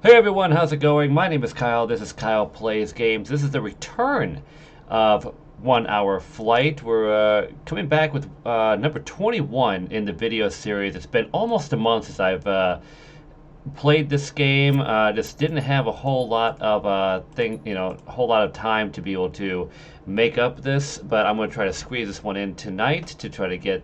Hey everyone, how's it going? My name is Kyle. This is Kyle Plays Games. This is the return of 1 Hour Flight. We're coming back with number 21 in the video series. It's been almost a month since I've played this game. Just didn't have a whole lot of a whole lot of time to be able to make up this, but I'm going to try to squeeze this one in tonight to try to get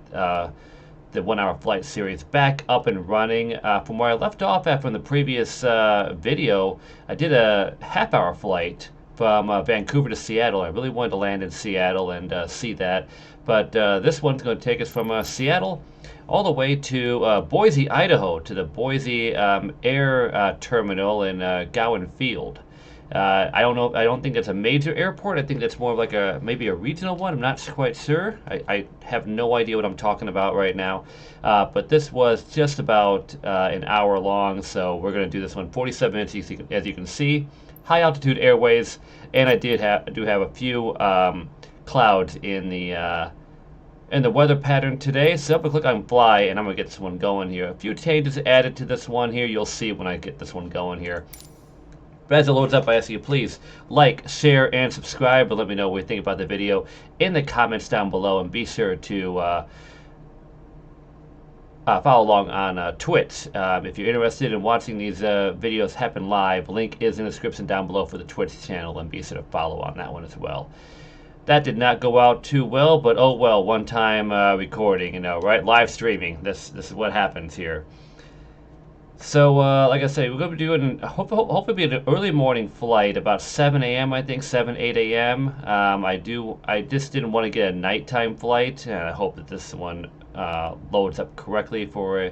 the 1 Hour Flight series back up and running. From where I left off from the previous video, I did a half-hour flight from Vancouver to Seattle. I really wanted to land in Seattle and see that, but this one's going to take us from Seattle all the way to Boise, Idaho, to the Boise Air Terminal in Gowan Field. I don't know. I don't think it's a major airport. I think it's more like maybe a regional one. I'm not quite sure. I have no idea what I'm talking about right now. But this was just about an hour long, so we're going to do this one 47 minutes, as you can see. High altitude airways, and I do have a few clouds in the weather pattern today. So I'm gonna click on fly, and I'm gonna get this one going here. A few changes added to this one here. You'll see when I get this one going here. But as it loads up, I ask you please like, share, and subscribe, and let me know what you think about the video in the comments down below. And be sure to follow along on Twitch. If you're interested in watching these videos happen live, link is in the description down below for the Twitch channel, and be sure to follow on that one as well. That did not go out too well, but oh well, one time recording, right? Live streaming. This is what happens here. So, like I say, we're going to be doing, hopefully be an early morning flight, about 7 a.m., I think, 7, 8 a.m. I just didn't want to get a nighttime flight, and I hope that this one loads up correctly for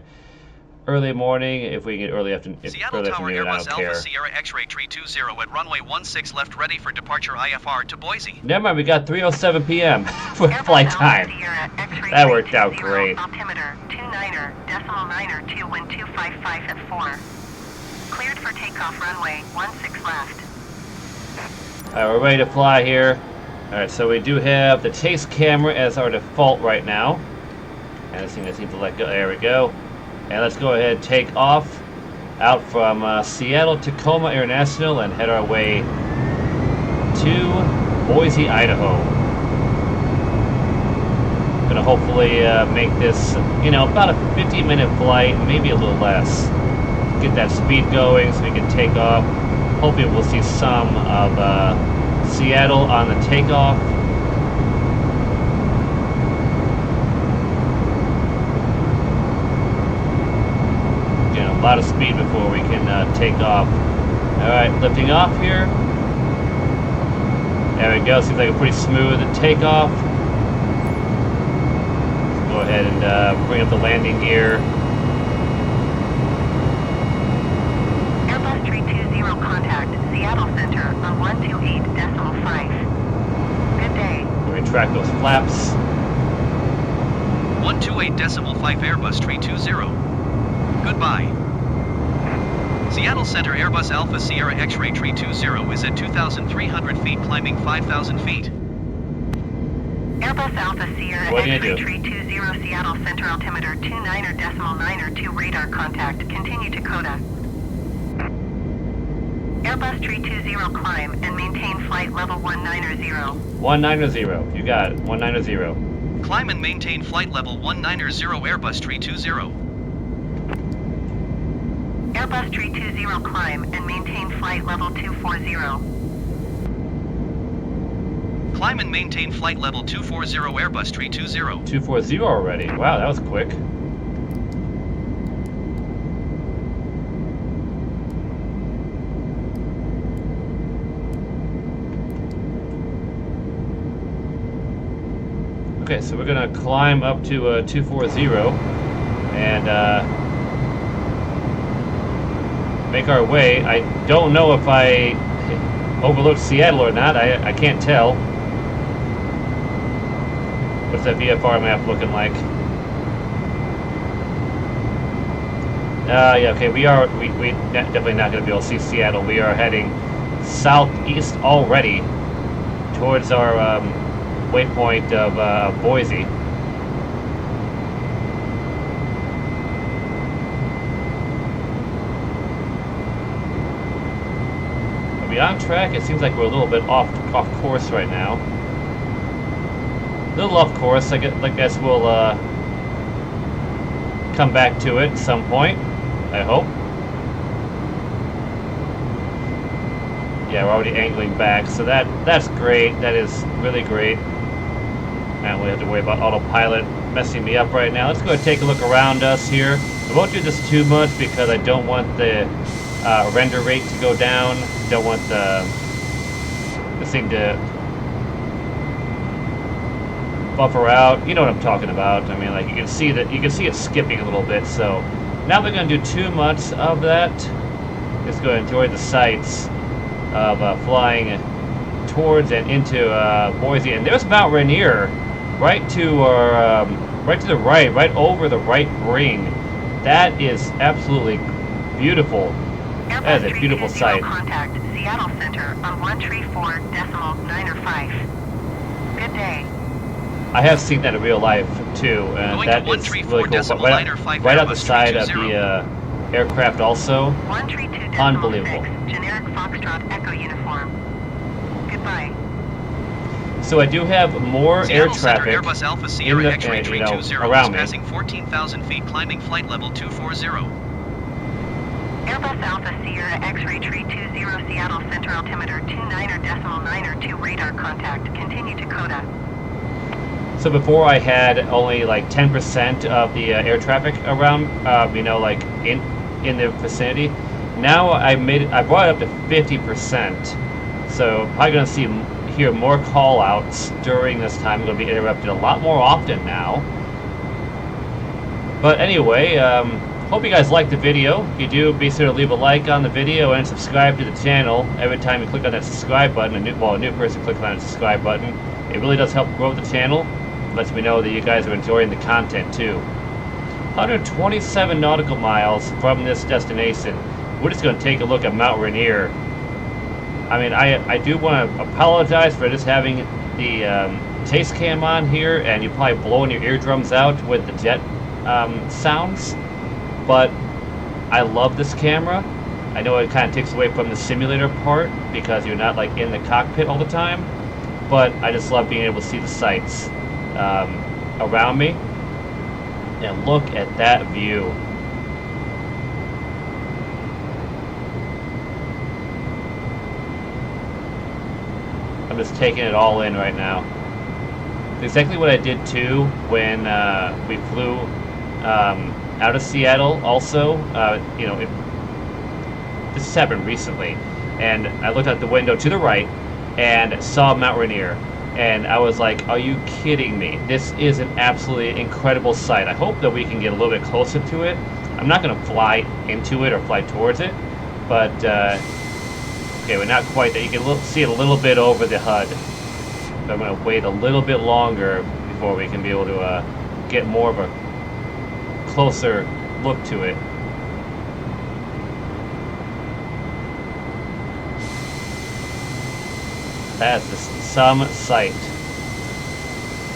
early morning. If we can get early afternoon, Seattle Tower Airbus Alpha Sierra X-Ray 320 at runway 16 left, ready for departure IFR to Boise. Never mind, we got 3:07 p.m. for flight time. That worked out great. Altimeter 29.9er 21255 at 4. Cleared for takeoff runway 16 left. Alright, we're ready to fly here. Alright, so we do have the chase camera as our default right now. And this thing just needs to let go. There we go. And let's go ahead and take off out from Seattle Tacoma International and head our way to Boise, Idaho. Gonna hopefully make this, about a 50-minute flight, maybe a little less. Get that speed going so we can take off. Hopefully we'll see some of Seattle on the takeoff. A lot of speed before we can take off. Alright, lifting off here. There we go. Seems like a pretty smooth takeoff. Go ahead and bring up the landing gear. Airbus 320 contact Seattle Center on 128.5. Good day. Retract those flaps. 128.5 Airbus 320. Goodbye. Seattle Center Airbus Alpha Sierra X-Ray 320 is at 2,300 feet, climbing 5,000 feet. Airbus Alpha Sierra X-Ray 320 Seattle Center altimeter 29.9er 2 radar contact. Continue to Coda. Airbus 320 climb and maintain flight level 190. 190. You got it. 190. Climb and maintain flight level 190 Airbus 320. Airbus 320 climb and maintain flight level 240. Climb and maintain flight level 240 Airbus 320. 240 already. Wow, that was quick. Okay, so we're gonna climb up to 240 and make our way. I don't know if I overlooked Seattle or not. I can't tell. What's that VFR map looking like? Yeah, okay, we definitely not going to be able to see Seattle. We are heading southeast already towards our waypoint of Boise. we on track? It seems like we're a little bit off course right now. A little off course. I guess we'll come back to it at some point, I hope. Yeah, we're already angling back, so that's great. That is really great. I don't really have to worry about autopilot messing me up right now. Let's go ahead and take a look around us here. I won't do this too much because I don't want the render rate to go down. Don't want this thing to buffer out. You know what I'm talking about. I mean, like you can see it skipping a little bit. So now we're going to do too much of that. Just go enjoy the sights of flying towards and into Boise. And there's Mount Rainier, right to our right to the right over the right ring. That is absolutely beautiful. That is a beautiful sight. Contact Seattle Center on 134.905. Good day. I have seen that in real life too, and that is really cool. Right on the side of the aircraft also. Unbelievable. Generic Foxtrot Echo uniform. Goodbye. So I do have more air traffic Airbus Alpha Sierra X-ray 320 around me. passing 14,000 feet, climbing flight level 240. Airbus Alpha Sierra X-ray 320 Seattle Center altimeter 29.902 radar contact. Continue to Coda. So before I had only like 10% of the air traffic around, you know, like in the vicinity. Now I brought it up to 50%. So probably gonna hear more call outs during this time. I'm gonna be interrupted a lot more often now. But anyway, hope you guys liked the video. If you do, be sure to leave a like on the video and subscribe to the channel. Every time you click on that subscribe button, a new person clicks on the subscribe button. It really does help grow the channel. Lets me know that you guys are enjoying the content too. 127 nautical miles from this destination. We're just going to take a look at Mount Rainier. I mean, I do want to apologize for just having the taste cam on here, and you probably blowing your eardrums out with the jet sounds. But I love this camera. I know it kind of takes away from the simulator part because you're not like in the cockpit all the time. But I just love being able to see the sights around me. And look at that view. I'm just taking it all in right now. It's exactly what I did too when we flew out of Seattle also. You know, this has happened recently. And I looked out the window to the right and saw Mount Rainier. And I was like, are you kidding me? This is an absolutely incredible sight. I hope that we can get a little bit closer to it. I'm not going to fly into it or fly towards it. But, okay, we're not quite there. You can see it a little bit over the HUD. But I'm going to wait a little bit longer before we can be able to get more of a closer look to it. That's just some sight.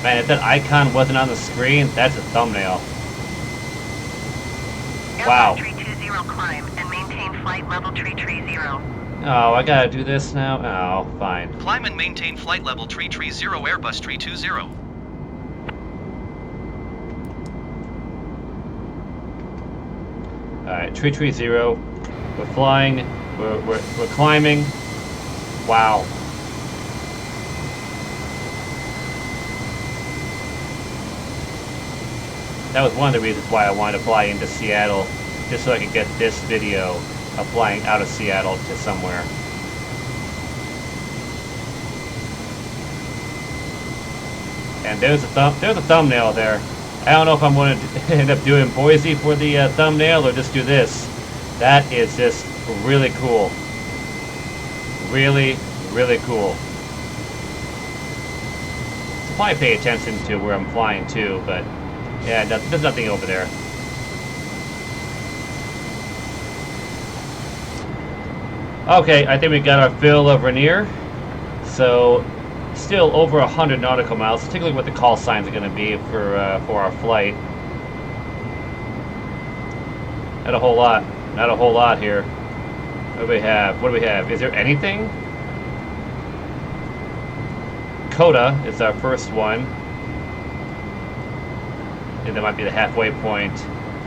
Man, if that icon wasn't on the screen, that's a thumbnail. Wow. 320 climb and maintain flight level 330. Oh, I gotta do this now? Oh, fine. Climb and maintain flight level 330 Airbus 320. Alright, 330. We're flying. We're climbing. Wow. That was one of the reasons why I wanted to fly into Seattle, just so I could get this video of flying out of Seattle to somewhere. And there's a thumbnail there. I don't know if I'm going to end up doing Boise for the thumbnail or just do this. That is just really cool. Really, really cool. So probably pay attention to where I'm flying to, but yeah, there's nothing over there. Okay, I think we got our fill of Rainier. So, still over 100 nautical miles. Let's take a look at what the call signs are going to be for our flight. Not a whole lot here. What do we have? What do we have? Is there anything? Coda is our first one. I think that might be the halfway point.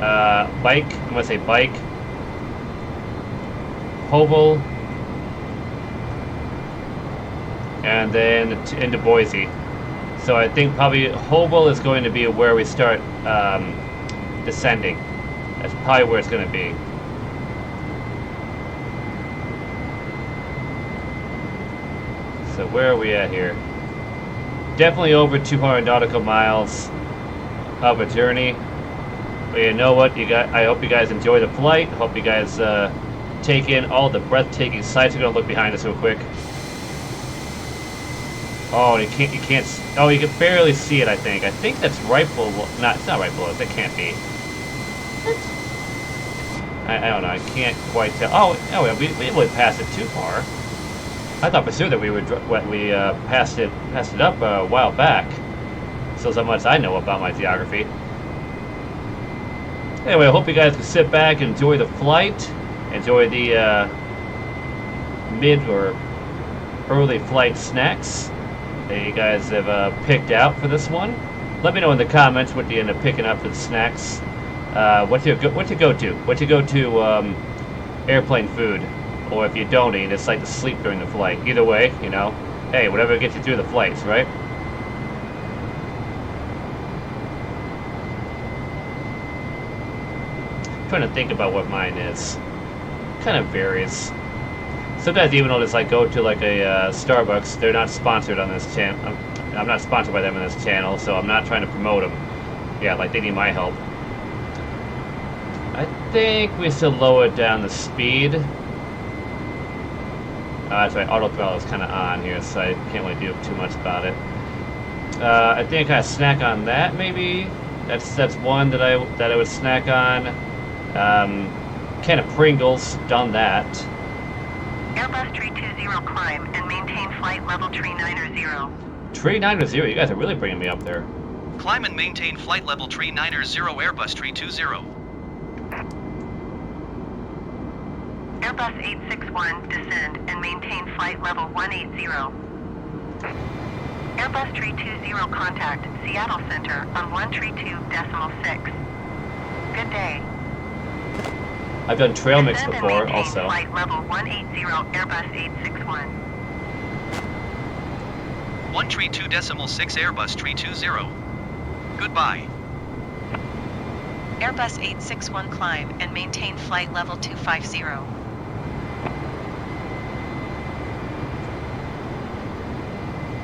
Bike, I'm gonna say bike. Hovel. And then into Boise. So I think probably Hovel is going to be where we start descending. That's probably where it's going to be. So where are we at here? Definitely over 200 nautical miles of a journey. But you know what? I hope you guys enjoy the flight. Hope you guys take in all the breathtaking sights. We're going to look behind us real quick. Oh, you can't. Oh, you can barely see it. I think that's right below. Not, it's not right below. That can't be. I don't know. I can't quite tell. Oh, we really passed it too far. I thought for sure that we passed it up a while back. So much I know about my geography. Anyway, I hope you guys can sit back and enjoy the flight, enjoy the mid or early flight snacks that you guys have picked out for this one. Let me know in the comments what you end up picking up for the snacks. What you go to airplane food, or if you don't eat, it's like to sleep during the flight. Either way, you know, hey, whatever gets you through the flights, right? I'm trying to think about what mine is. Kind of varies. Sometimes even though it's like go to like a Starbucks, they're not sponsored on this channel. I'm not sponsored by them on this channel, so I'm not trying to promote them. Yeah, like they need my help. I think we still lowered down the speed. That's right, auto throttle is kind of on here, so I can't really do too much about it. I think I snack on that maybe. That's one that I would snack on. Can of Pringles, done that. Airbus tree 20 climb and maintain flight level tree 90. Tree 90, you guys are really bringing me up there. Climb and maintain flight level tree 90 Airbus tree 20. Airbus 861 descend and maintain flight level 180. Airbus tree 20 contact Seattle Center on 132.6. Good day. I've done trail mix Descend before, and maintain also. Flight level 180 Airbus 861. 132.6 Airbus tree 20. Goodbye. Airbus 861 climb and maintain flight level 250.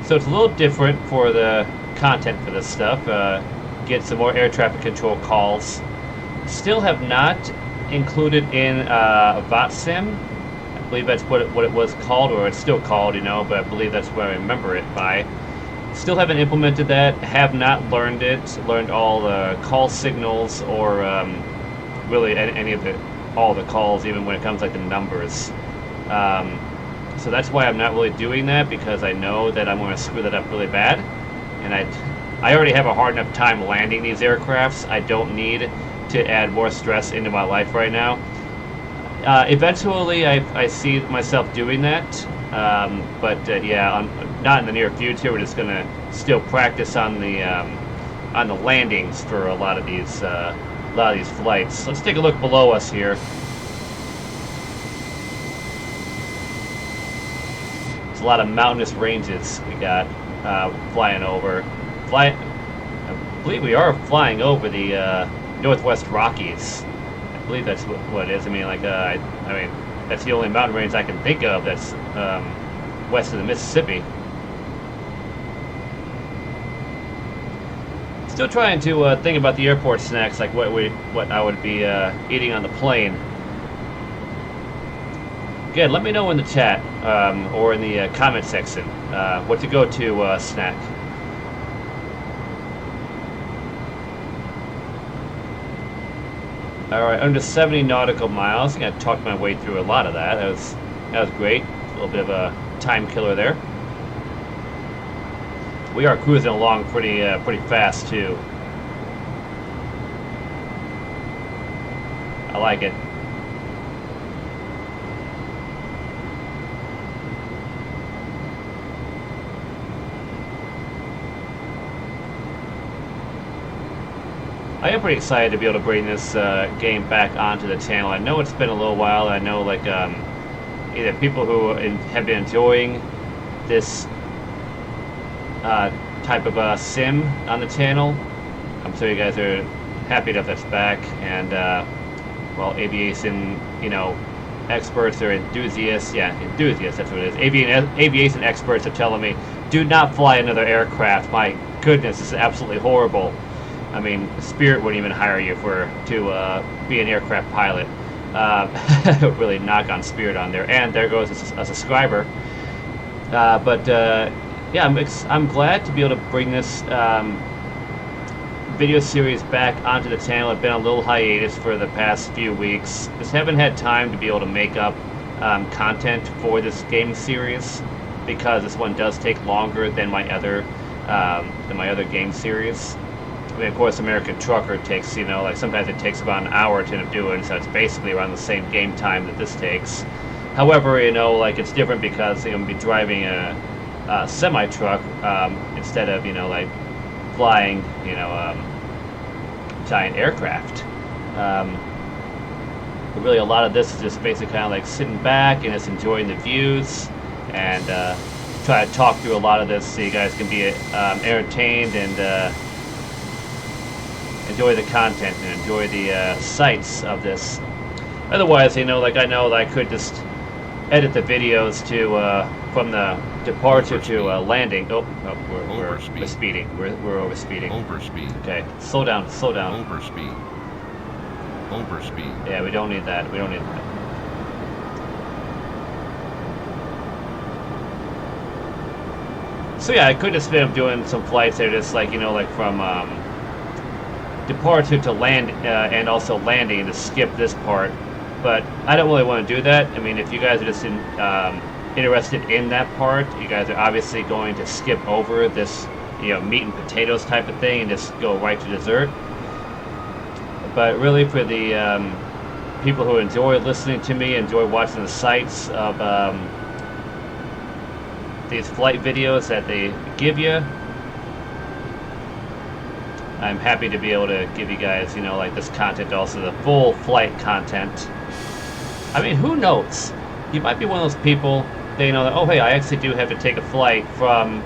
So it's a little different for the content for this stuff. Get some more air traffic control calls. Still have not included in VOTSIM. I believe that's what it was called, or it's still called, you know, but I believe that's where I remember it by. Still haven't implemented that, have not learned it, learned all the call signals, or really any of all the calls, even when it comes like the numbers. So that's why I'm not really doing that, because I know that I'm going to screw that up really bad. And I already have a hard enough time landing these aircrafts. I don't need to add more stress into my life right now. Eventually, I see myself doing that, but yeah, not in the near future. We're just gonna still practice on the landings for a lot of these flights. Let's take a look below us here. There's a lot of mountainous ranges we got flying over. I believe we are flying over the Northwest Rockies. I believe that's what it is. I mean, like, I mean, that's the only mountain range I can think of that's west of the Mississippi. Still trying to think about the airport snacks, like what I would be eating on the plane. Again, let me know in the chat or in the comment section what to go to snack. All right, under 70 nautical miles. I think I talked my way through a lot of that. That was great. A little bit of a time killer there. We are cruising along pretty fast too. I like it. I am pretty excited to be able to bring this game back onto the channel. I know it's been a little while. I know like either people who have been enjoying this type of sim on the channel. I'm sure you guys are happy that that's back, and well, aviation, you know, experts or enthusiasts, enthusiasts, that's what it is. Aviation experts are telling me, do not fly another aircraft. My goodness, this is absolutely horrible. I mean, Spirit wouldn't even hire you to be an aircraft pilot. Really knock on Spirit on there. And there goes a subscriber. Yeah, I'm glad to be able to bring this video series back onto the channel. I've been on a little hiatus for the past few weeks. Just haven't had time to be able to make up content for this game series, because this one does take longer than my other game series. I mean, of course, American Trucker takes, you know, like sometimes it takes about an hour to end up doing, so it's basically around the same game time that this takes. However, you know, like it's different because I'm going to be driving a semi-truck instead of, you know, like flying, you know, giant aircraft. But really, a lot of this is just basically kind of like sitting back and just enjoying the views, and try to talk through a lot of this so you guys can be entertained and enjoy the content and enjoy the sights of this. Otherwise, you know, like I know that I could just edit the videos to from the departure to landing. We're speeding. We're over speeding. Overspeed. Okay, slow down. Slow down. Overspeed. Overspeed. Yeah, we don't need that. We don't need that. So yeah, I could just end up doing some flights that are just like, you know, like from departure to land and also landing, to skip this part. But I don't really want to do that. I mean, if you guys are just interested in that part, you guys are obviously going to skip over this, you know, meat and potatoes type of thing and just go right to dessert. But really, for the people who enjoy listening to me, enjoy watching the sights of these flight videos that they give you, I'm happy to be able to give you guys, you know, like this content, also the full flight content. I mean, who knows? You might be one of those people, they know that, oh, hey, I actually do have to take a flight from,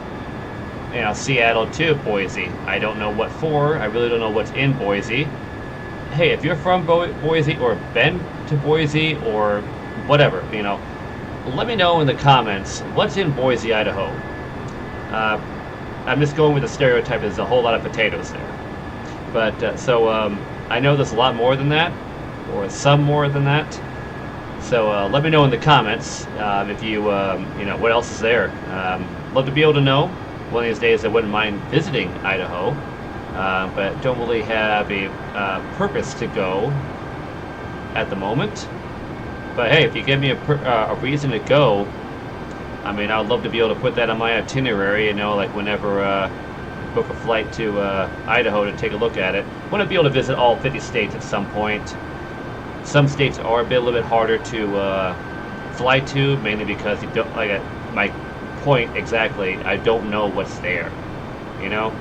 you know, Seattle to Boise. I don't know what for. I really don't know what's in Boise. Hey, if you're from Boise or been to Boise or whatever, you know, let me know in the comments what's in Boise, Idaho. I'm just going with the stereotype. There's a whole lot of potatoes there. But I know there's a lot more than that, or some more than that. So let me know in the comments if you you know, what else is there. Love to be able to know. One of these days I wouldn't mind visiting Idaho, but don't really have a purpose to go at the moment. But hey, if you give me a reason to go, I mean, I'd love to be able to put that on my itinerary, you know, like whenever book a flight to Idaho to take a look at it. I want to be able to visit all 50 states at some point. Some states are a little bit harder to fly to, mainly because you don't, like my point exactly, I don't know what's there, you know?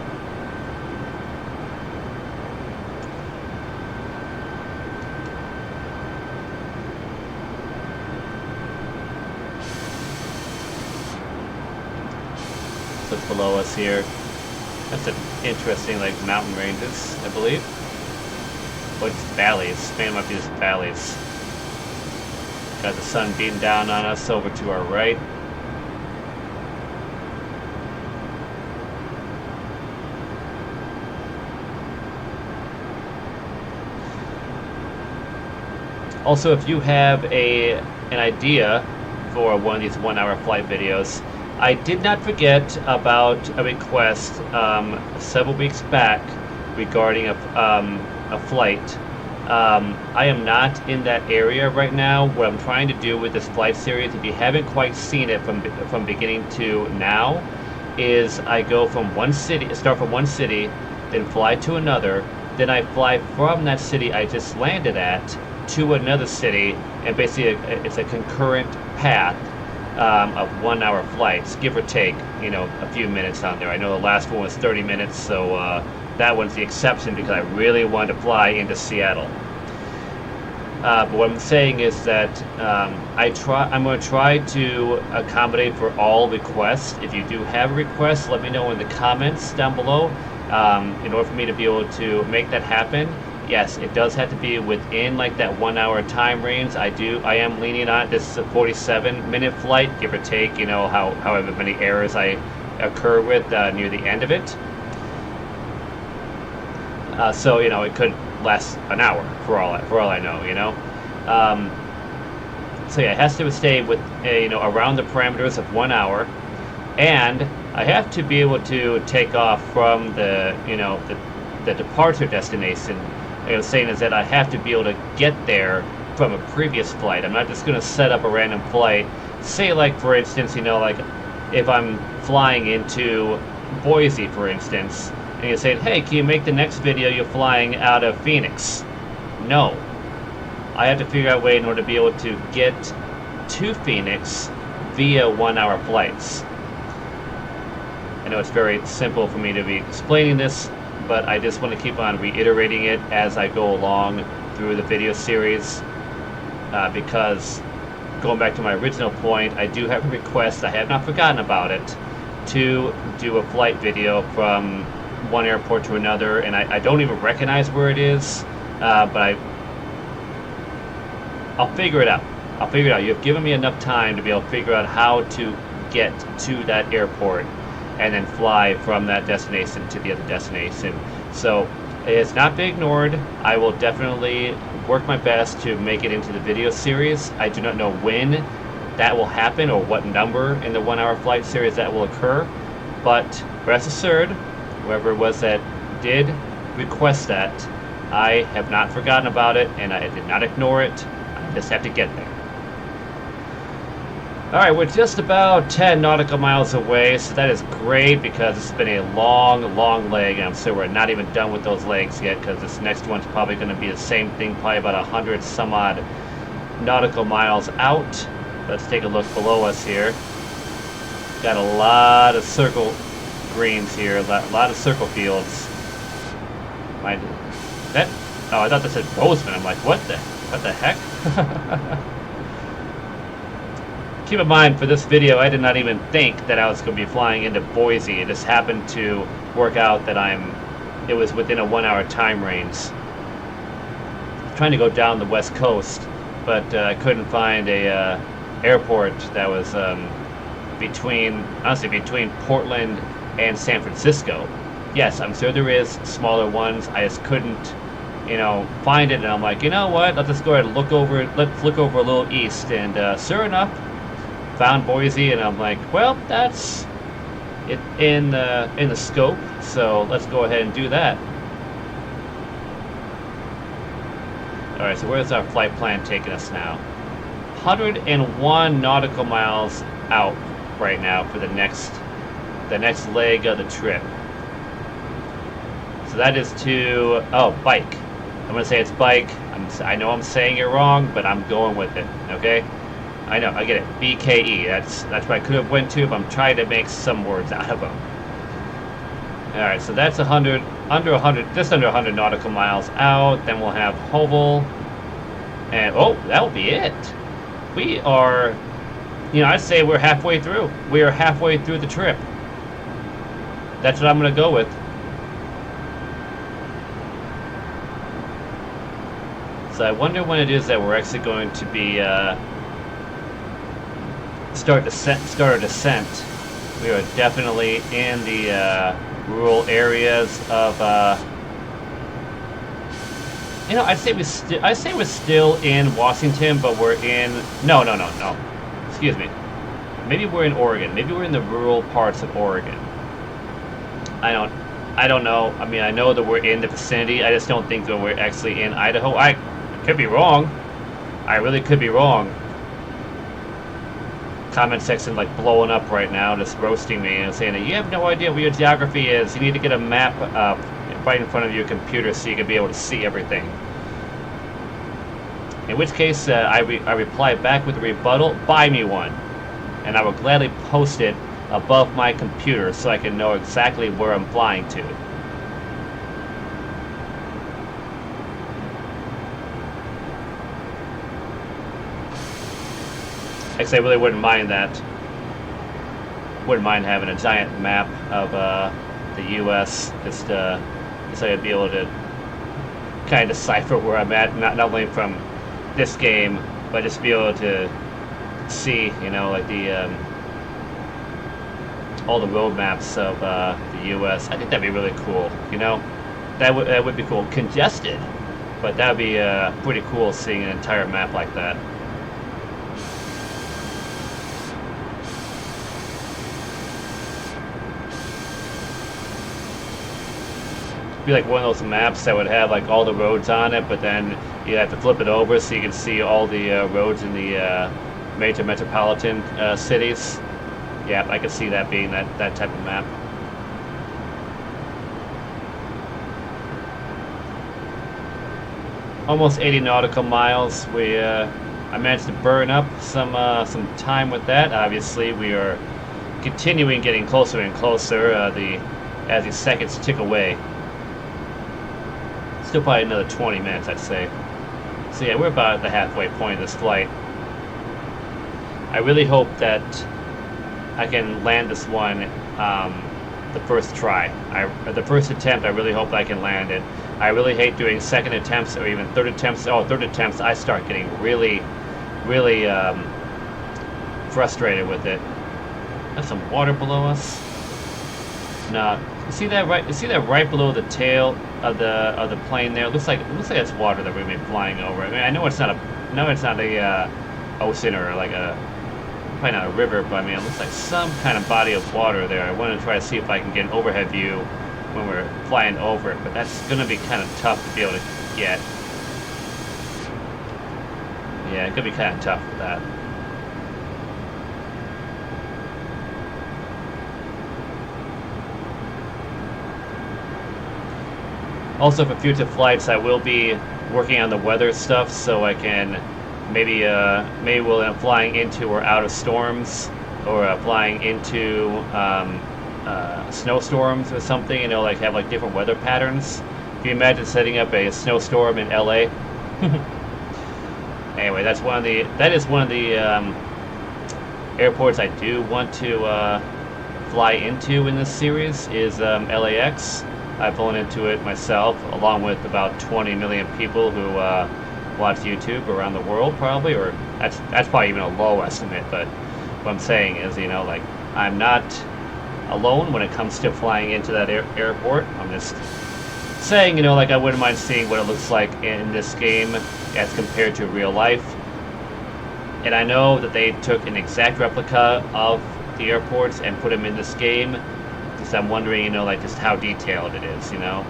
What's below us here? That's an interesting, like, mountain ranges, I believe. Or just valleys. Maybe it might be just valleys. Got the sun beating down on us over to our right. Also, if you have an idea for one of these 1-hour flight videos, I did not forget about a request several weeks back regarding a flight. I am not in that area right now. What I'm trying to do with this flight series, if you haven't quite seen it from beginning to now, is I go from one city, start from one city, then fly to another, then I fly from that city I just landed at to another city, and basically it's a concurrent path of 1-hour flights, give or take, you know, a few minutes on there. I know the last one was 30 minutes, so that one's the exception because I really wanted to fly into Seattle. But what I'm saying is that I'm going to try to accommodate for all requests. If you do have a request, let me know in the comments down below. In order for me to be able to make that happen, yes, it does have to be within like that 1 hour time range. I am leaning on it. This is a 47-minute flight, give or take, you know, however many errors I occur with near the end of it. So, you know, it could last an hour for all I know, you know. So yeah, it has to stay with you know, around the parameters of 1 hour, and I have to be able to take off from the, you know, the departure destination. What I'm saying is that I have to be able to get there from a previous flight. I'm not just going to set up a random flight. Say, like, for instance, you know, like if I'm flying into Boise, for instance, and you say, hey, can you make the next video you're flying out of Phoenix? No. I have to figure out a way in order to be able to get to Phoenix via 1 hour flights. I know it's very simple for me to be explaining this, but I just want to keep on reiterating it as I go along through the video series, because going back to my original point, I do have a request, I have not forgotten about it, to do a flight video from one airport to another, and I don't even recognize where it is, but I'll figure it out. I'll figure it out. You've given me enough time to be able to figure out how to get to that airport and then fly from that destination to the other destination. So it's not to be ignored. I will definitely work my best to make it into the video series. I do not know when that will happen or what number in the 1 hour flight series that will occur, but rest assured, whoever it was that did request that, I have not forgotten about it, and I did not ignore it. I just have to get there. Alright, we're just about 10 nautical miles away, so that is great because it's been a long, long leg, and I'm sure we're not even done with those legs yet, because this next one's probably going to be the same thing, probably about 100 some odd nautical miles out. Let's take a look below us here. Got a lot of circle greens here, a lot of circle fields. Oh, I thought that said Bozeman. I'm like, what the heck? Keep in mind, for this video, I did not even think that I was going to be flying into Boise. It just happened to work out that it was within a 1 hour time range. Trying to go down the west coast, but I couldn't find a airport that was between Portland and San Francisco. Yes, I'm sure there is smaller ones. I just couldn't, you know, find it, and I'm like, you know what? Let's just go ahead and look over. Let's look over a little east, and sure enough, found Boise, and I'm like, well, that's it in the scope. So let's go ahead and do that. All right. So where's our flight plan taking us now? 101 nautical miles out right now for the next leg of the trip. So that is to, bike. I'm going to say it's bike. I know I'm saying it wrong, but I'm going with it, okay? I know, I get it. BKE. That's what I could have went to, but I'm trying to make some words out of them. Alright, so that's just under 100 nautical miles out. Then we'll have Hovel. And, that'll be it. We are, I'd say we're halfway through. We are halfway through the trip. That's what I'm going to go with. So I wonder when it is that we're actually going to be start our descent. We are definitely in the rural areas of. I'd say we're still in Washington, but we're in. No. Excuse me. Maybe we're in Oregon. Maybe we're in the rural parts of Oregon. I don't know. I mean, I know that we're in the vicinity. I just don't think that we're actually in Idaho. I could be wrong. I really could be wrong. Comment section like blowing up right now, just roasting me and saying that you have no idea where your geography is. You need to get a map up right in front of your computer so you can be able to see everything. In which case, I reply back with a rebuttal, buy me one. And I will gladly post it above my computer so I can know exactly where I'm flying to. Actually, I really wouldn't mind that. Wouldn't mind having a giant map of the U.S. just so I'd be able to kind of decipher where I'm at, not only from this game, but just be able to see, you know, like the all the road maps of the U.S. I think that'd be really cool. You know, that would be cool. Congested, but that'd be pretty cool seeing an entire map like that. Be like one of those maps that would have like all the roads on it, but then you have to flip it over so you can see all the roads in the major metropolitan cities. Yeah, I could see that being that type of map. Almost 80 nautical miles. I managed to burn up some time with that. Obviously, we are continuing getting closer and closer as the seconds tick away. Still probably another 20 minutes, I'd say. So yeah, we're about at the halfway point of this flight. I really hope that I can land this one the first try. The first attempt, I really hope I can land it. I really hate doing second attempts or even third attempts. Oh, third attempts, I start getting really frustrated with it. There's some water below us. No, you see that right? You see that right below the tail of the plane there? It looks like it's water that we've been flying over. I mean, I know it's not a ocean or like probably not a river, but I mean, it looks like some kind of body of water there. I want to try to see if I can get an overhead view when we're flying over it, but that's going to be kind of tough to be able to get. Yeah, it could be kind of tough with that. Also, for future flights, I will be working on the weather stuff, so I can maybe we'll end up flying into or out of storms, or flying into snowstorms or something. You know, like have like different weather patterns. Can you imagine setting up a snowstorm in LA? Anyway, that is one of the airports I do want to fly into in this series is LAX. I've flown into it myself, along with about 20 million people who watch YouTube around the world, probably, or that's probably even a low estimate. But what I'm saying is, you know, like, I'm not alone when it comes to flying into that airport. I'm just saying, you know, like, I wouldn't mind seeing what it looks like in this game as compared to real life. And I know that they took an exact replica of the airports and put them in this game. Just I'm wondering, you know, like, just how detailed it is, you know.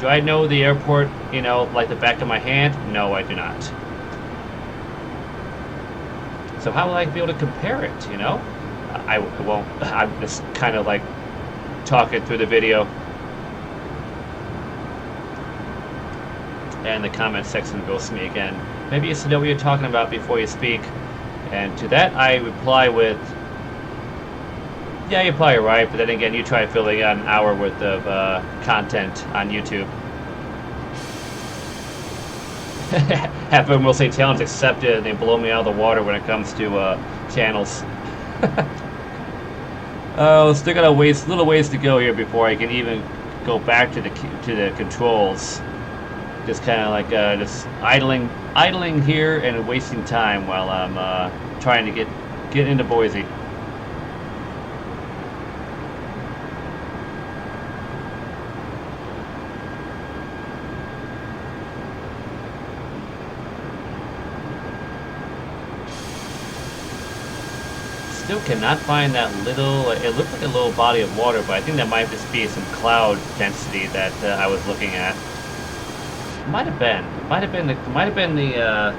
Do I know the airport, you know, like the back of my hand? No, I do not. So how will I be able to compare it, you know? I won't. I'm just kind of like talking through the video. And the comment section roasts me again. Maybe you should know what you're talking about before you speak. And to that I reply with, yeah, you're probably right, but then again, you try filling out an hour worth of content on YouTube. Half of them will say challenge accepted, and they blow me out of the water when it comes to channels. Oh, still got a little ways to go here before I can even go back to the controls. Just kind of like just idling here and wasting time while I'm trying to get into Boise. Still cannot find that little. It looked like a little body of water, but I think that might just be some cloud density that I was looking at. Might have been the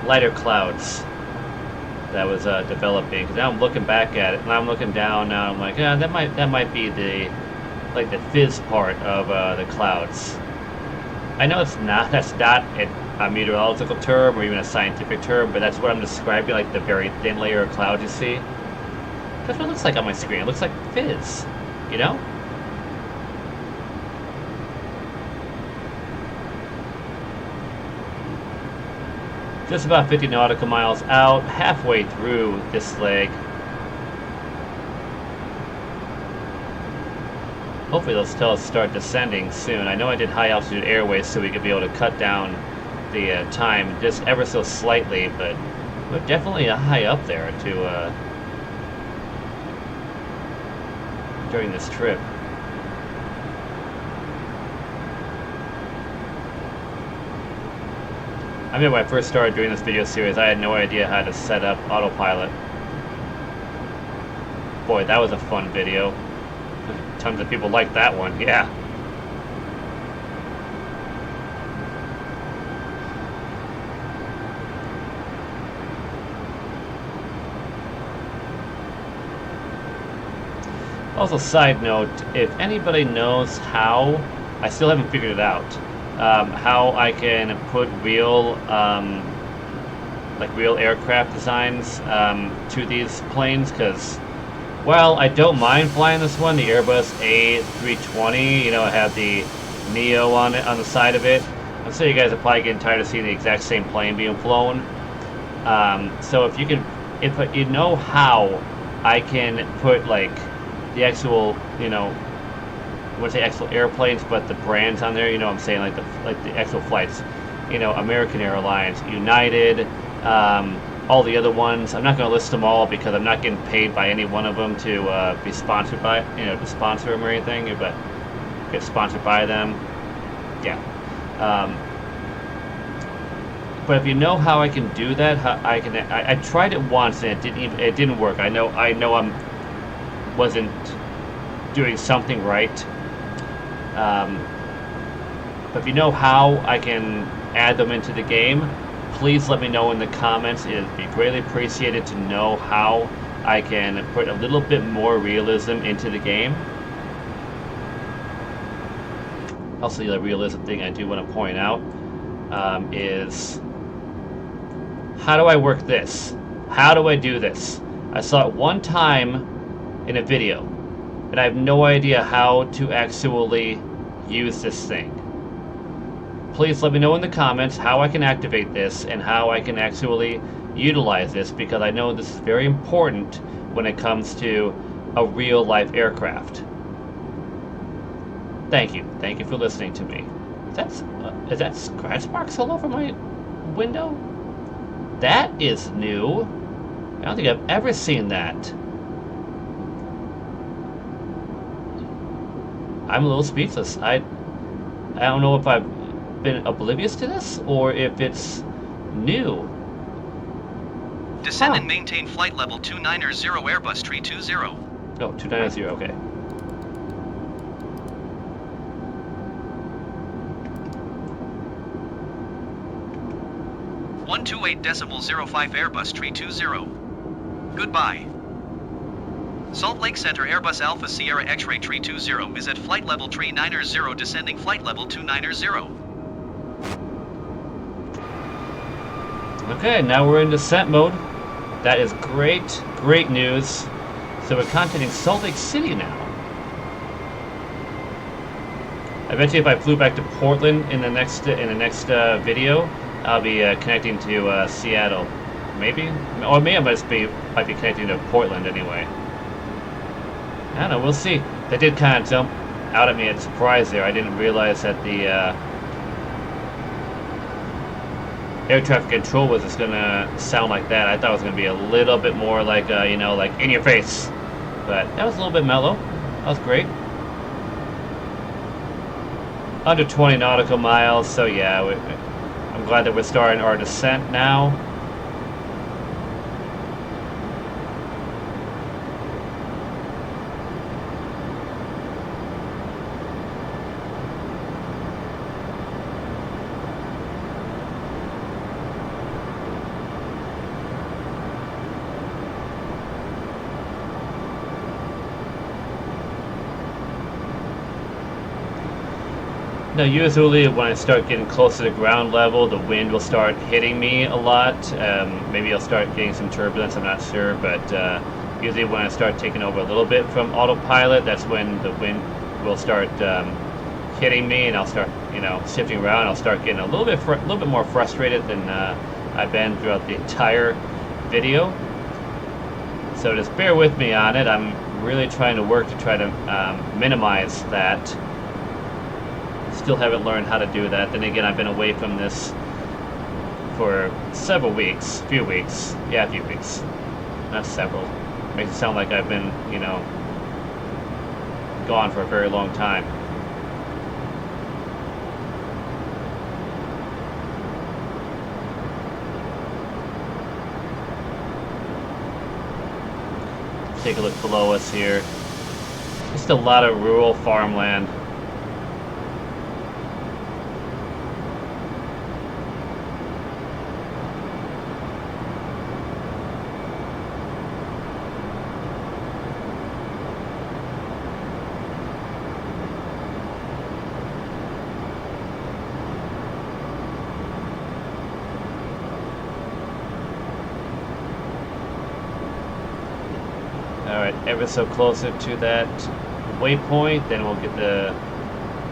lighter clouds that was developing. Because now I'm looking back at it, and I'm looking down now. I'm like, yeah, that might be the fizz part of the clouds. I know it's not. That's not a meteorological term or even a scientific term, but that's what I'm describing, like the very thin layer of cloud you see. That's what it looks like on my screen. It looks like fizz, you know? Just about 50 nautical miles out, halfway through this leg. Hopefully they'll still start descending soon. I know I did high altitude airways so we could be able to cut down the time just ever so slightly, but we're definitely high up there to during this trip. I mean, when I first started doing this video series, I had no idea how to set up autopilot. Boy, that was a fun video. Tons of people liked that one, yeah. Also, side note, if anybody knows how, I still haven't figured it out, how I can put real, like real aircraft designs to these planes, because, well, I don't mind flying this one, the Airbus A320, you know, I have the Neo on it, on the side of it. I'm sure you guys are probably getting tired of seeing the exact same plane being flown. So if you can, if you know how I can put, like, the actual, you know, I wouldn't say actual airplanes, but the brands on there, you know what I'm saying, like the actual flights, you know, American Airlines, United, all the other ones. I'm not going to list them all because I'm not getting paid by any one of them to be sponsored by, you know, to sponsor them or anything, but get sponsored by them, yeah. But if you know how I can do that, how I can, I tried it once and it didn't work. I know wasn't doing something right. But if you know how I can add them into the game, please let me know in the comments. It would be greatly appreciated to know how I can put a little bit more realism into the game. Also, the other realism thing I do want to point out is, how do I work this? How do I do this? I saw it one time in a video, and I have no idea how to actually use this thing. Please let me know in the comments how I can activate this and how I can actually utilize this, because I know this is very important when it comes to a real-life aircraft. Thank you. Thank you for listening to me. Is that scratch marks all over my window? That is new. I don't think I've ever seen that. I'm a little speechless. I don't know if I've been oblivious to this or if it's new. Descend and maintain flight level 290 Airbus 320. Oh, 290, okay. .128.05 Airbus 320. Goodbye. Salt Lake Center Airbus Alpha Sierra X-Ray 320 is at flight level 390, descending flight level 290. Okay, now we're in descent mode. That is great, great news. So we're contacting Salt Lake City now. Eventually, if I flew back to Portland in the next video, I'll be connecting to Seattle, maybe, or maybe I might be connecting to Portland anyway. I don't know, we'll see. They did kind of jump out at me at surprise there. I didn't realize that the air traffic control was just gonna sound like that. I thought it was gonna be a little bit more like, you know, like in your face. But that was a little bit mellow. That was great. Under 20 nautical miles, so yeah, I'm glad that we're starting our descent now. Now, usually when I start getting closer to ground level, the wind will start hitting me a lot. Maybe I'll start getting some turbulence, I'm not sure, but usually when I start taking over a little bit from autopilot, that's when the wind will start hitting me, and I'll start, you know, shifting around. I'll start getting a little bit more frustrated than I've been throughout the entire video. So just bear with me on it. I'm really trying to work to try to minimize that. Still haven't learned how to do that. Then again, I've been away from this for several weeks, few weeks. Yeah, a few weeks. Not several. Makes it sound like I've been, you know, gone for a very long time. Take a look below us here. Just a lot of rural farmland. Alright, ever so closer to that waypoint, then we'll get the,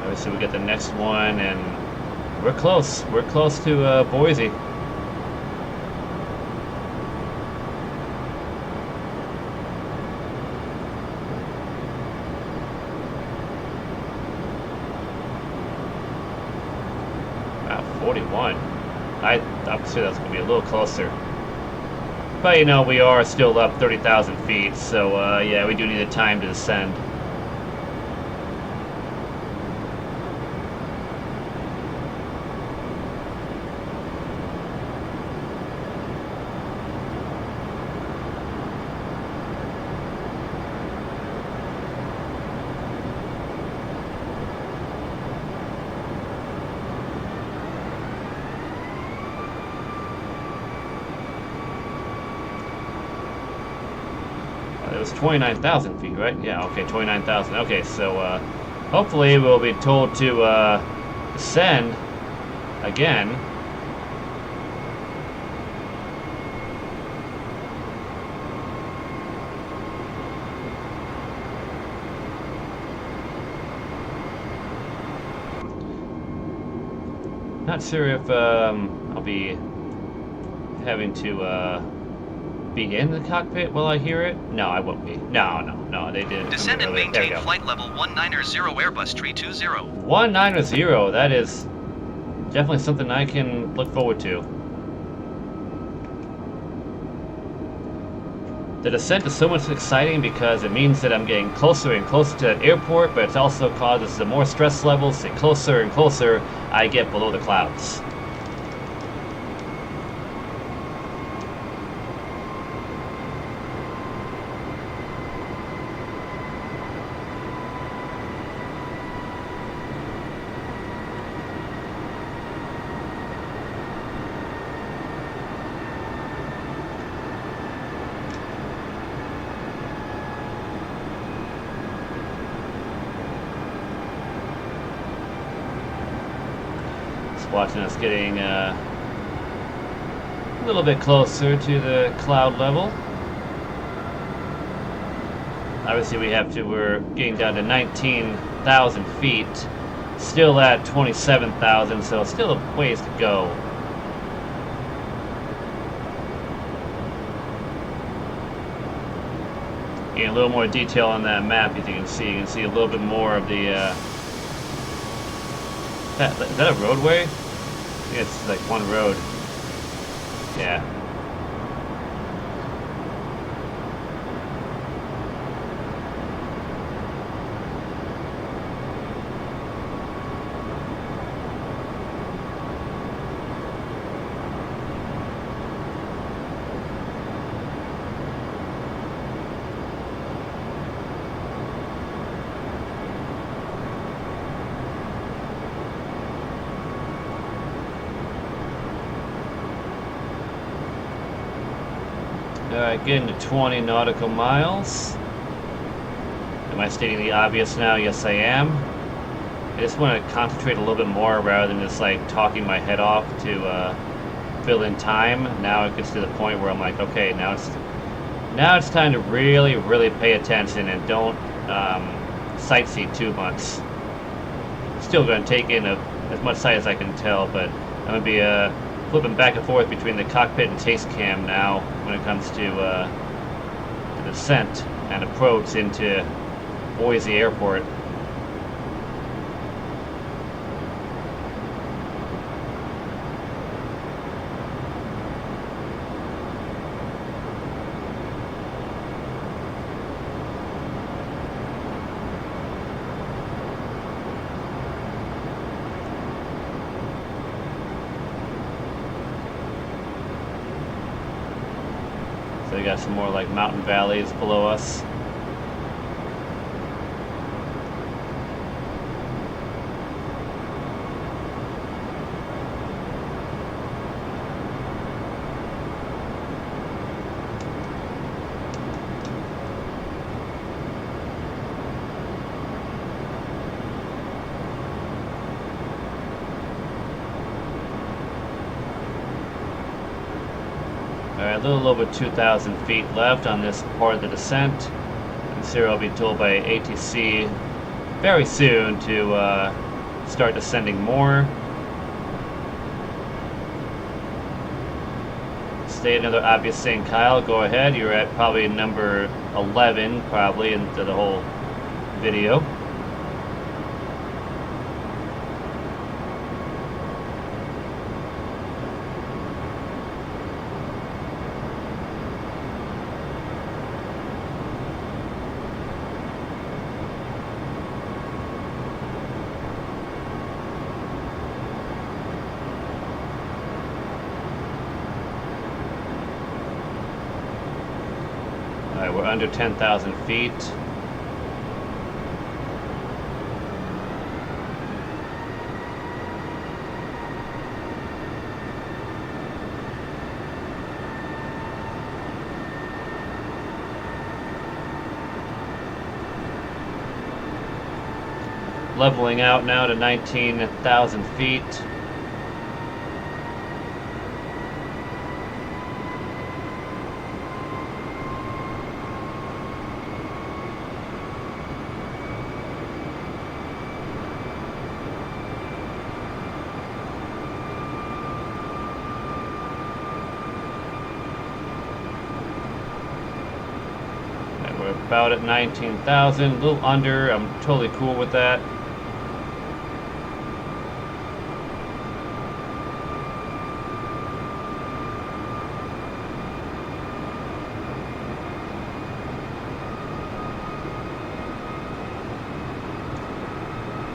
obviously we'll get the next one, and we're close to Boise. Wow, 41. I'm sure that's going to be a little closer. But, you know, we are still up 30,000 feet, so, yeah, we do need the time to descend. It was 29,000 feet, right? Yeah, okay, 29,000. Okay, so hopefully we'll be told to ascend again. Not sure if I'll be having to be in the cockpit while I hear it? No, I won't be. No, they didn't. Descend and maintain flight level 190 Airbus 320. 190, that is definitely something I can look forward to. The descent is so much exciting because it means that I'm getting closer and closer to that airport, but it also causes the more stress levels. The closer and closer I get below the clouds. Watching us getting a little bit closer to the cloud level. Obviously we're getting down to 19,000 feet, still at 27,000, so still a ways to go. Getting a little more detail on that map, as you can see a little bit more of the is that a roadway? I think it's like one road. Yeah. Alright, getting to 20 nautical miles. Am I stating the obvious now? Yes, I am. I just want to concentrate a little bit more rather than just like talking my head off to fill in time. Now it gets to the point where I'm like, okay, now it's time to really, really pay attention and don't sightsee too much. Still going to take in as much sight as I can tell, but I'm going to be flipping back and forth between the cockpit and taste cam now when it comes to the descent and approach into Boise Airport. So we got some more like mountain valleys below us. Alright, a little over 2,000 feet left on this part of the descent. And Sarah will be told by ATC very soon to start descending more. State another obvious thing, Kyle, go ahead. You're at probably number 11, probably, into the whole video. Alright, we're under 10,000 feet. Leveling out now to 19,000 feet. We're about at 19,000, a little under. I'm totally cool with that.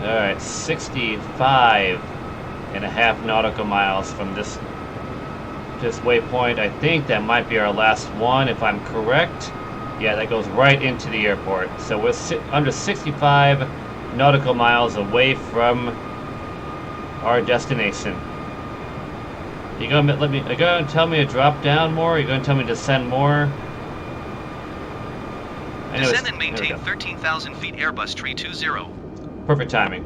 Alright, 65.5 nautical miles from this waypoint. I think that might be our last one, if I'm correct. Yeah, that goes right into the airport. So we're under 65 nautical miles away from our destination. You gonna let me? Are you gonna tell me to drop down more? Are you gonna tell me to descend more? Descend and maintain 13,000 feet. Airbus 320. Perfect timing.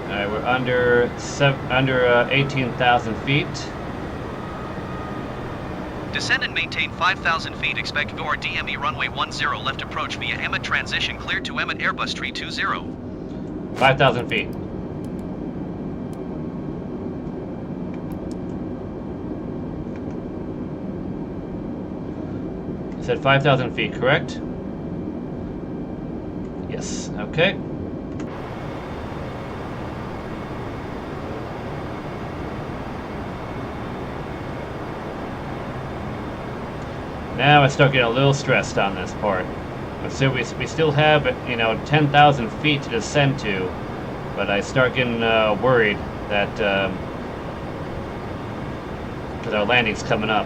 Alright, we're under 18,000 feet. Descend and maintain 5,000 feet. Expect door DME runway 10 left approach via Emmett transition cleared to Emmett Airbus 320. 5,000 feet. You said 5,000 feet, correct? Yes, okay. Now I start getting a little stressed on this part. So we still have, 10,000 feet to descend to, but I start getting worried that because our landing's coming up.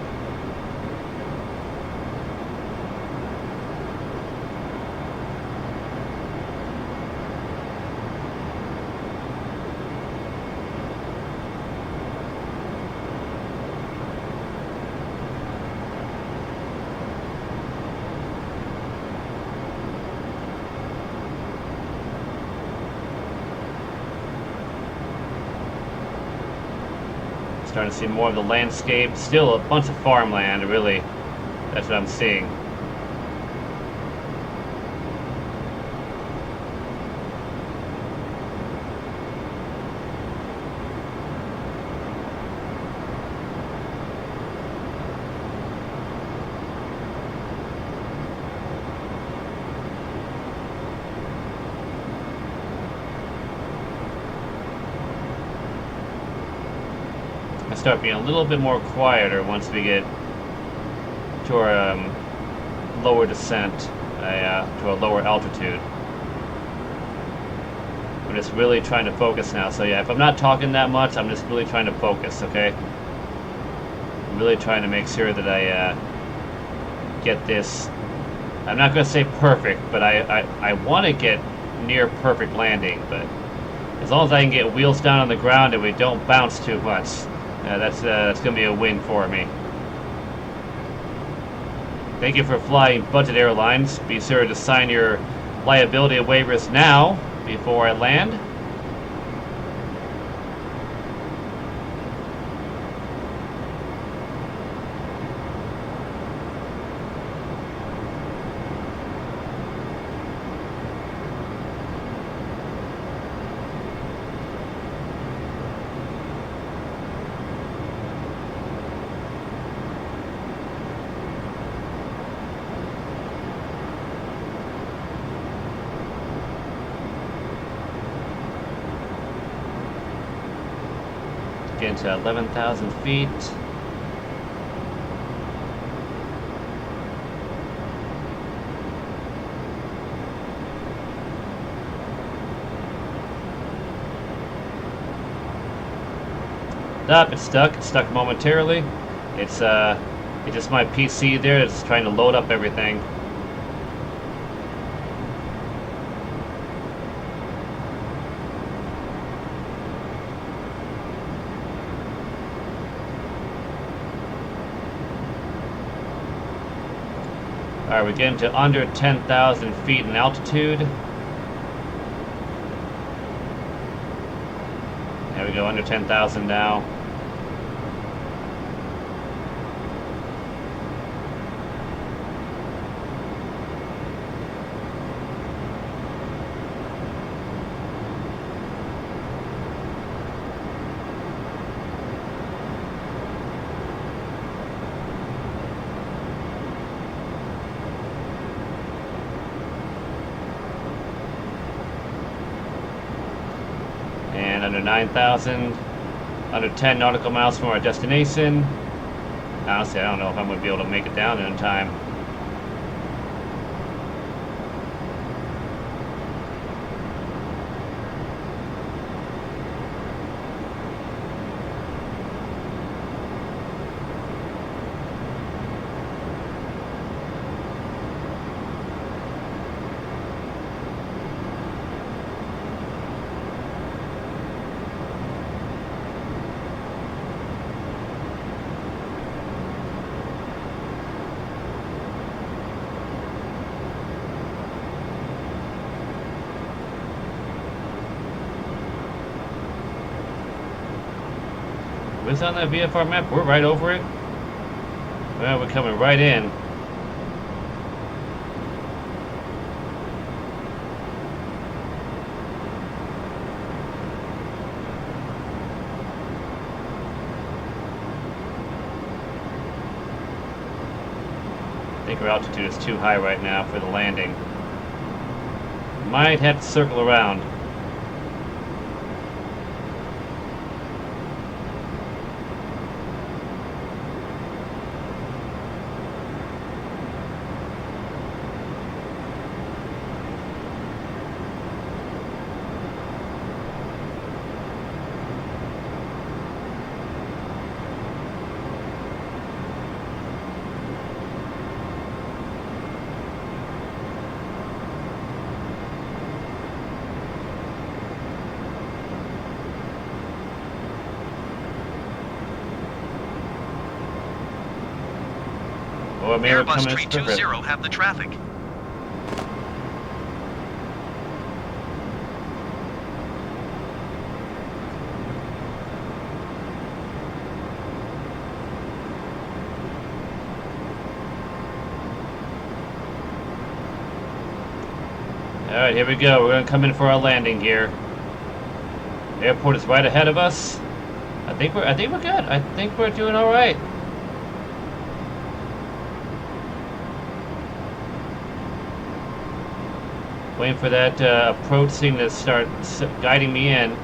Starting to see more of the landscape. Still a bunch of farmland, really. That's what I'm seeing. I start being a little bit more quieter once we get to our lower descent, to a lower altitude. I'm just really trying to focus now. So yeah, if I'm not talking that much, I'm just really trying to focus, okay? I'm really trying to make sure that I get this. I'm not going to say perfect, but I want to get near perfect landing, but as long as I can get wheels down on the ground and we don't bounce too much, that's going to be a win for me. Thank you for flying Budget Airlines. Be sure to sign your liability waivers now before I land. Get to 11,000 feet. Stop, it's stuck. It's stuck momentarily. It's just my PC there that's trying to load up everything. Alright, we're getting to under 10,000 feet in altitude. There we go, under 10,000 now. Under 9,000, under 10 nautical miles from our destination. Honestly, I don't know if I'm going to be able to make it down in time. What's on that VFR map? We're right over it. Well, we're coming right in. I think our altitude is too high right now for the landing. Might have to circle around. Or maybe Airbus 320 have the traffic. Alright, here we go. We're going to come in for our landing here. Airport is right ahead of us. I think we're good. I think we're doing all right. Waiting for that approach thing to start guiding me in.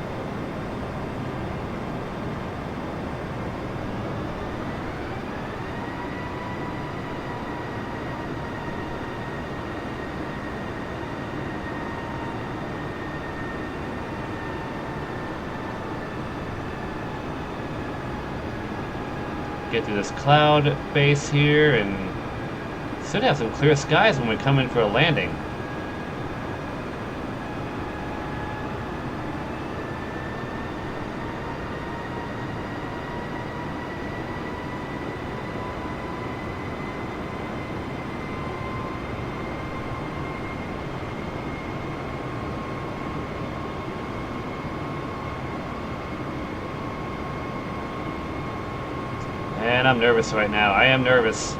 Get through this cloud base here, and should have some clear skies when we come in for a landing. And I'm nervous right now. I am nervous.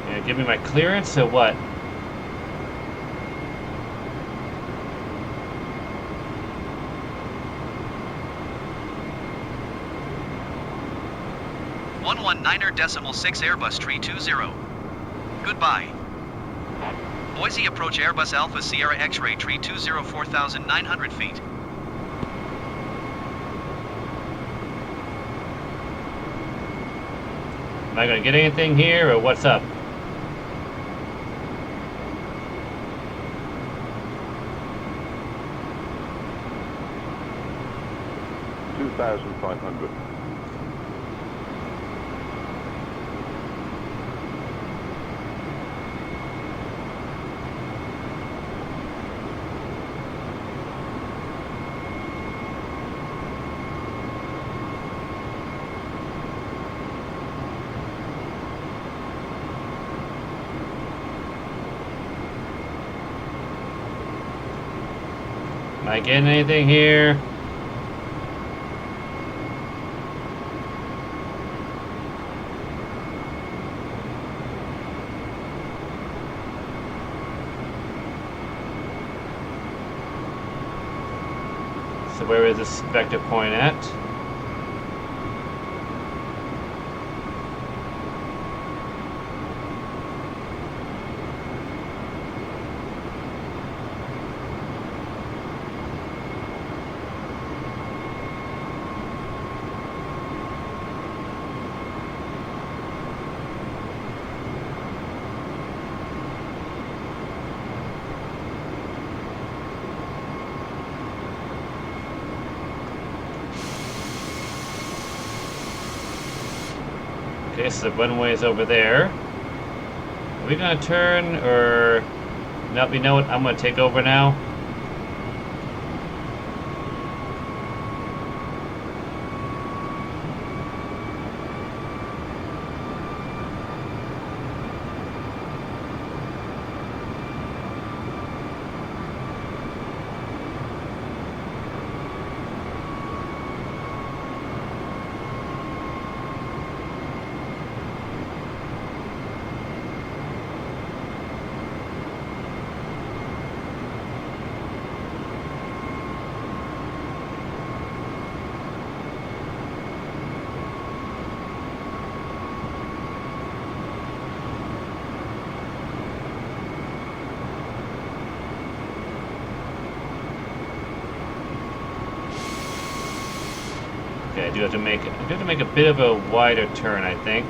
Yeah, give me my clearance or what? .6 Airbus 320. Goodbye. Boise approach Airbus Alpha Sierra X-ray 320 4,900 feet. Am I going to get anything here, or what's up? $2,500. Am I getting anything here? So where is this vector point at? Okay, so the runway is over there. Are we gonna turn, or... Nope, you know what? I'm gonna take over now. Okay, I do have to make a bit of a wider turn, I think.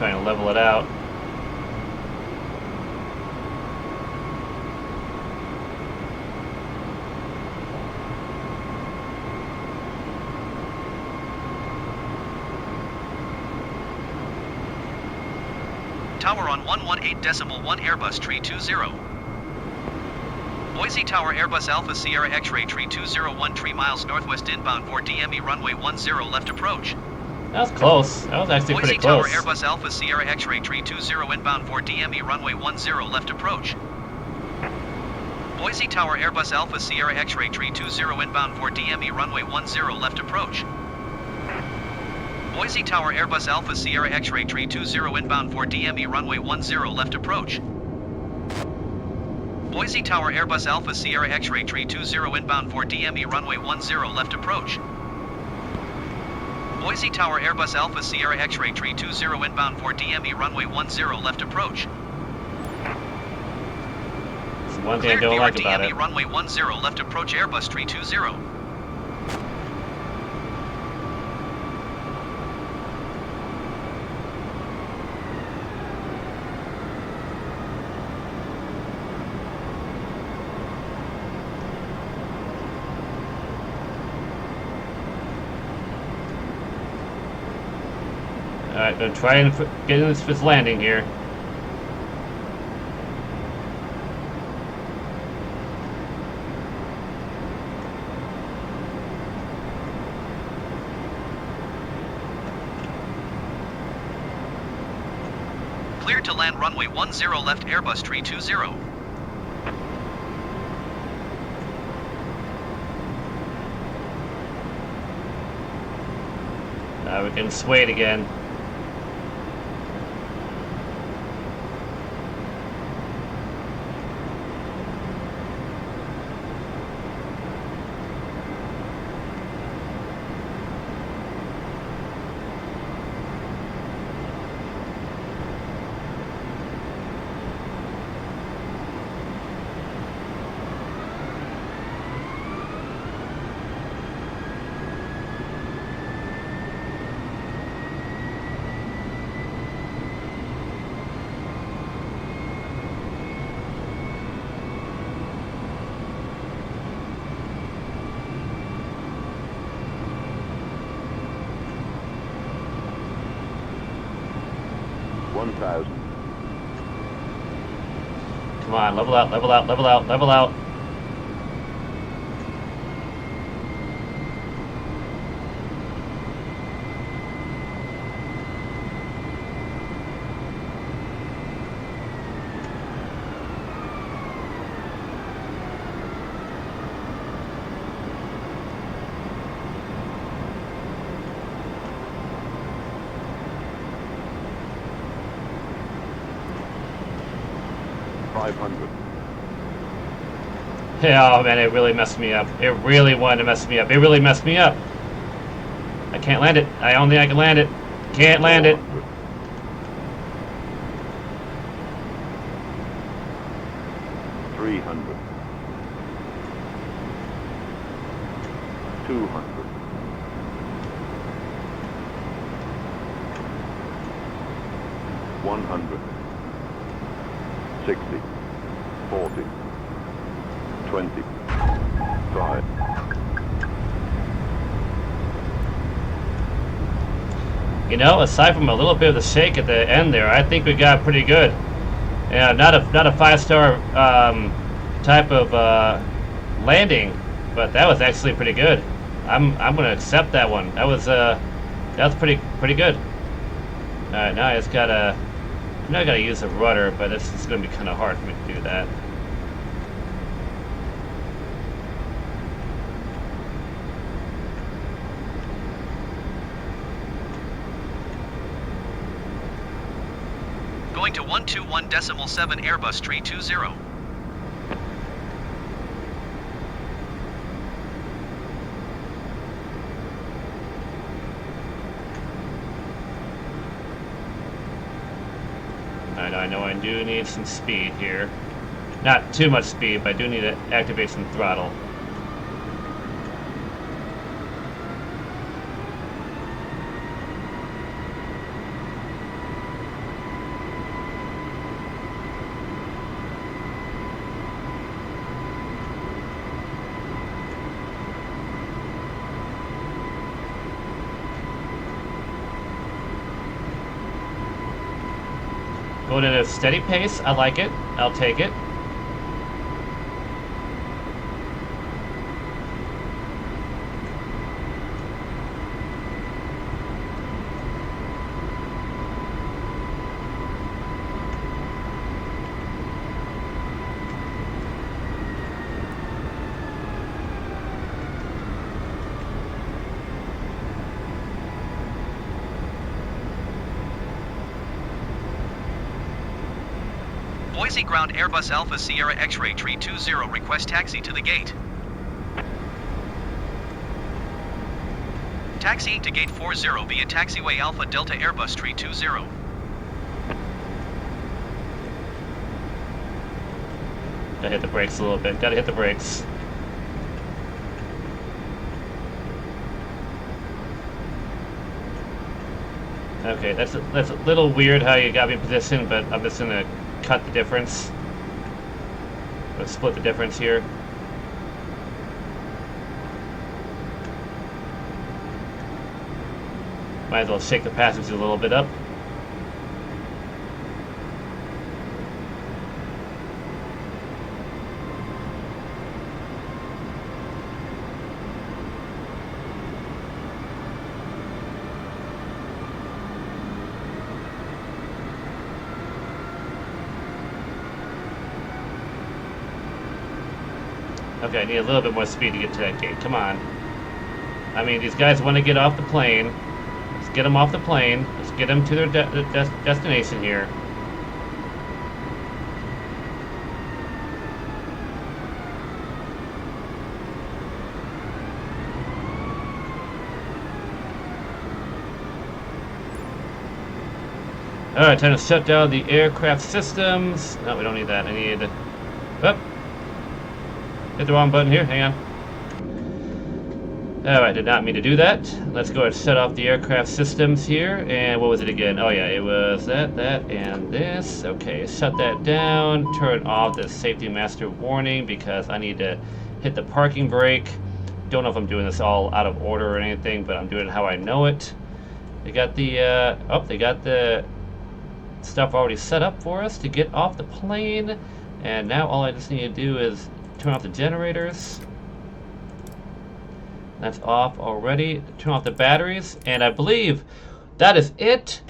trying to level it out. Tower on 118.1 Airbus tree 20. Boise Tower Airbus Alpha Sierra X-ray tree 201 3 miles northwest inbound for DME runway 10 left approach. That was close. That was actually Boise pretty close. Tower Airbus Alpha Sierra X-ray tree 20 inbound for DME runway 10 left approach. Boise Tower Airbus Alpha Sierra X-ray tree 20 inbound for DME runway 10 left approach. Boise Tower Airbus Alpha Sierra X-ray tree 20 inbound for DME runway 10 left approach. Boise Tower Airbus Alpha Sierra X-ray tree 20 inbound for DME runway 10 left approach. Boise Tower Airbus Alpha Sierra X-ray tree 20 inbound for DME runway 10 left approach. That's one thing I Cleared don't viewer like about DME it. runway 10 left approach Airbus tree 20. Alright, gonna try and get in this landing here. Cleared to land runway 10 left Airbus tree 20. We're getting swayed again. Come on, level out, level out, level out, level out. Yeah, oh man, it really messed me up. It really wanted to mess me up. It really messed me up. I can't land it. I don't think I can land it. Can't land it. $300. $200. $100. 60. 40. 20. 5. You know, aside from a little bit of the shake at the end there, I think we got pretty good. Yeah, not a 5-star type of landing, but that was actually pretty good. I'm gonna accept that one. That was pretty good. All right, now I just gotta. I know I gotta use a rudder, but it's gonna be kind of hard for me to do that. Going to 121.7 Airbus tree 20. I know I do need some speed here. Not too much speed, but I do need to activate some throttle. Going at a steady pace. I like it. I'll take it. Boise ground Airbus Alpha Sierra X-ray tree 20 request taxi to the gate. Taxiing to gate 40 via taxiway Alpha Delta Airbus tree 20. Gotta hit the brakes a little bit. Gotta hit the brakes. Okay, that's a little weird how you got me positioned, but I'm just gonna cut the difference. Let's split the difference here. Might as well shake the passengers a little bit up. Okay, I need a little bit more speed to get to that gate. Come on. I mean, these guys want to get off the plane. Let's get them off the plane. Let's get them to their destination here. Alright, time to shut down the aircraft systems. No, we don't need that. I need... Oh! Hit the wrong button here. Hang on. Alright, did not mean to do that. Let's go ahead and shut off the aircraft systems here. And what was it again? Oh yeah, it was that, and this. Okay, shut that down. Turn off the safety master warning because I need to hit the parking brake. Don't know if I'm doing this all out of order or anything, but I'm doing it how I know it. They got the, they got the stuff already set up for us to get off the plane. And now all I just need to do is turn off the generators. That's off already. Turn off the batteries. And I believe that is it.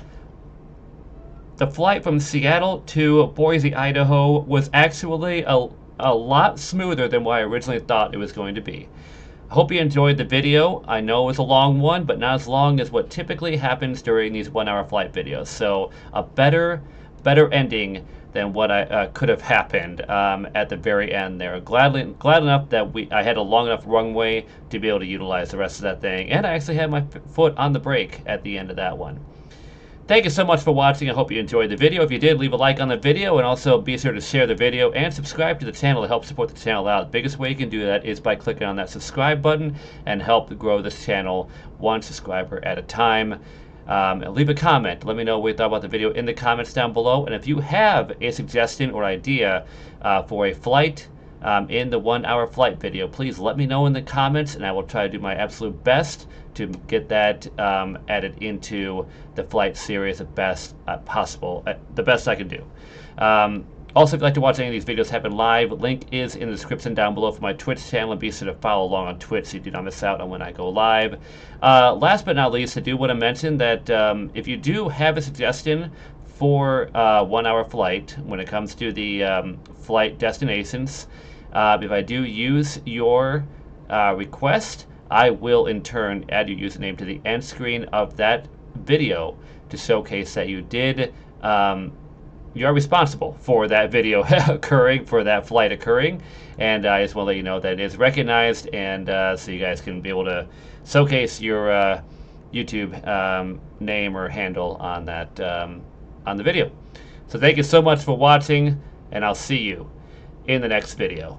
The flight from Seattle to Boise, Idaho was actually a lot smoother than what I originally thought it was going to be. I hope you enjoyed the video. I know it was a long one, but not as long as what typically happens during these 1 hour flight videos. So a better ending than what I could have happened at the very end there. Glad enough that I had a long enough runway to be able to utilize the rest of that thing, and I actually had my foot on the brake at the end of that one. Thank you so much for watching. I hope you enjoyed the video. If you did, leave a like on the video, and also be sure to share the video and subscribe to the channel to help support the channel out. The biggest way you can do that is by clicking on that subscribe button and help grow this channel 1 subscriber at a time. Leave a comment. Let me know what you thought about the video in the comments down below. And if you have a suggestion or idea for a flight in the 1 hour flight video, please let me know in the comments, and I will try to do my absolute best to get that added into the flight series the best possible, the best I can do. Also, if you'd like to watch any of these videos happen live, link is in the description down below for my Twitch channel, and be sure to follow along on Twitch so you do not miss out on when I go live. Last but not least, I do want to mention that if you do have a suggestion for 1 hour flight when it comes to the flight destinations, if I do use your request, I will in turn add your username to the end screen of that video to showcase that you did you're responsible for that video occurring, for that flight occurring, and I just want to let you know that it is recognized, and so you guys can be able to showcase your YouTube name or handle on that on the video. So thank you so much for watching, and I'll see you in the next video.